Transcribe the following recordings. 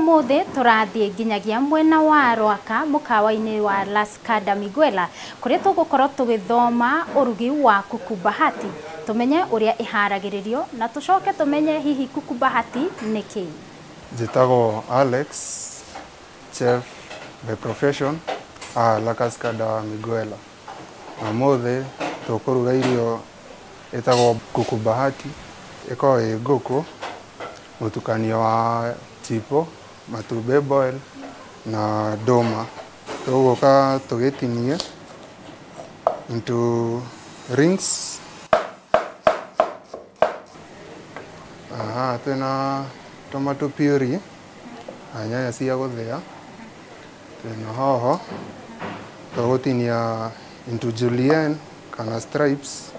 umuthi turathie nginyagia mwena wa Rwaka mukawa-ini wa Laskada Miguela kuri tugukorwo tugithoma urugi wa kuku bahati tumenye uria iharagiririo na tucoke tumenye hihi kuku bahati niki. Njitagwo Alex, chef by profession Laskada Miguela. Umuthi tukuruga irio itagwo kuku bahati, iko nguku mutukanio wa tipo, matube boil na doma. Tuguka tugitinie into rings. Tena tomato puree, nyanya cia guthia, tena hoho, tugutinia into julienne kana stripes.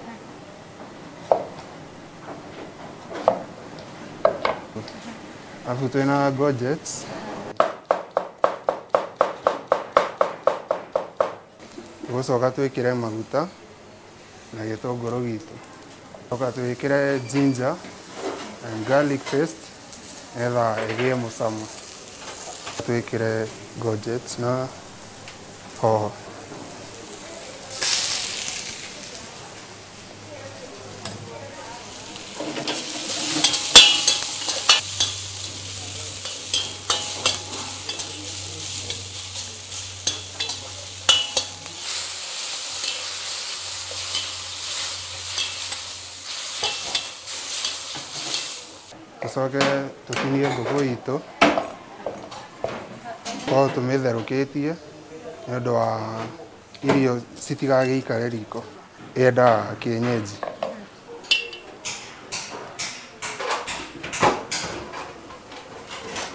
Afu tena gourgets. Tugucoka twikire maguta na gitunguru gitu. Tucoka twikire ginger and garlic paste etha igie mucamo. Twikire gourgets na hoho. Tucoke tutinie nguku itu kwa tumitherukitie ni undu wa irio citigagiikare riko, enda kienyeji.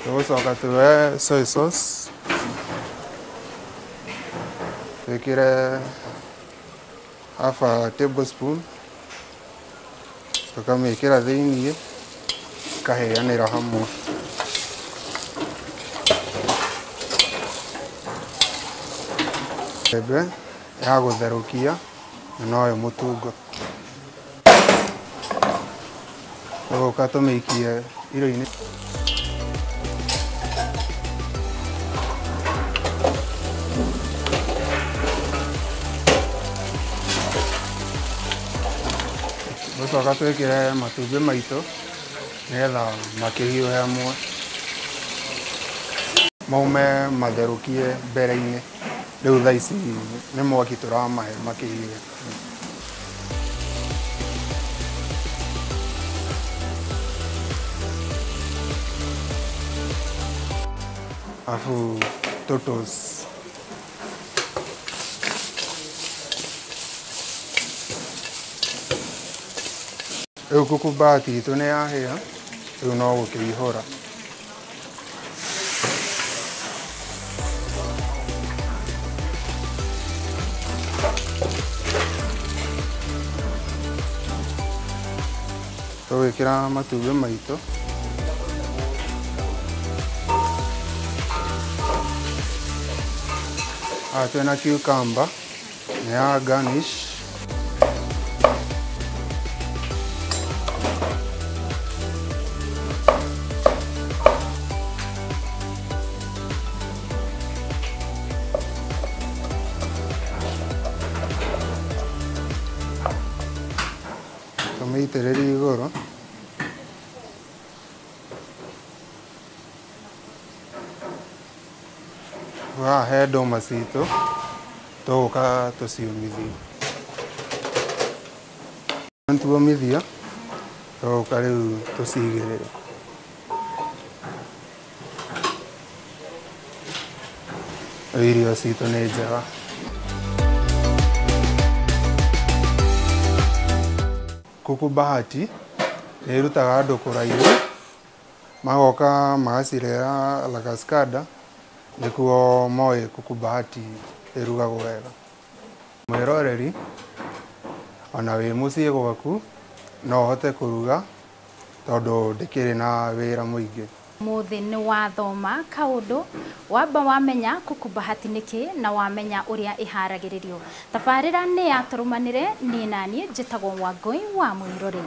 Tugucoka tuoe soy sauce, twikire half a tablespoon, tukamikira thiini kaheanira hamwe. Mbembe ya gutherukia noyo mutungo. Tuguka tumikie irio-ini. Tugucoka twikire matumbĩ maitu nigetha makihiũhe hamwe maume matherukie mbere-ini. Riu thaa ici ni mwaki turamahe makihiũhe. Afu totos. Riu kuku bahati itu ni yahĩa, riu no gukĩihũra. Tugwĩkĩra matumbĩ maitũ. Twĩna cucumber nĩ ya garnish. Tumeitĩrĩria igũrũ. He ndũma citũ tũgũka tũciũmithie. Tuomithia tũgũka rĩu tũcigĩrĩre. Irio citũ nĩ njega. Kuku bahati irutaga andu kuraihu magoka magacirera Laskada nikuo moe kuku bahati irugagwo wega. Mwiroreri ona wi mucii gwaku no hote kuruga tondu ndikiri na wira muingi. Muthi ni wathoma kaundu wamba wamenya kuku bahati niki na wamenya uria iharagiririo. Tabarira ni ya Turumanire ni nani njitagwo Wangui wa Mwirore.